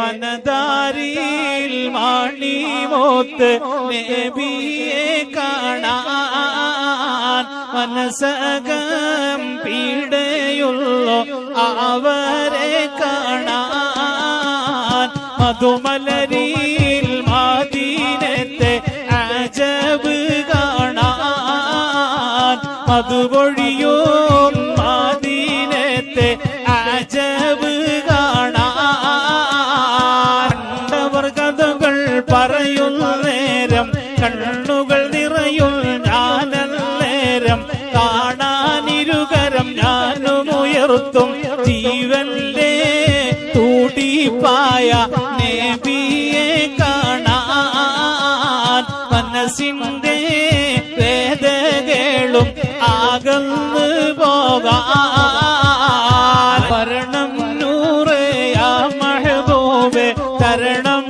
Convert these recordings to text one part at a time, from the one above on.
മനതാരിൽ മാണിമോത്ത് നബിയെ കാണാൻ മനസ്സകം പീഡയുള്ളോ അവരെ കാണാൻ മധുമലരിൽ മദീനത്തെ അജബ് കാണാൻ മധുപൊഴിയും മദീനത്തെ അജബ് പറയുന്ന നേരം കണ്ണുകൾ നിറയും ഞാനന്നേരം കാണാനിരുകരം ഞാനും ഉയർത്തും ജീവന്റെ തൂടിപ്പായ നബിയെ കാണാൻ മനസ്സിന്റെ വേദകേളും അകന്നു പോകാൻ വരണം നൂറേ യാ മഹബൂബേ തരണം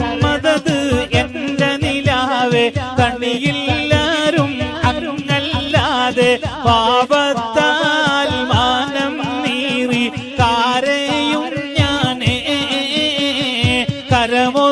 കണിയില്ലാരും അങ്ങല്ലാതെ പാപത്താൽ മാനം നീറി കാരയും ഞാനേ കരമോ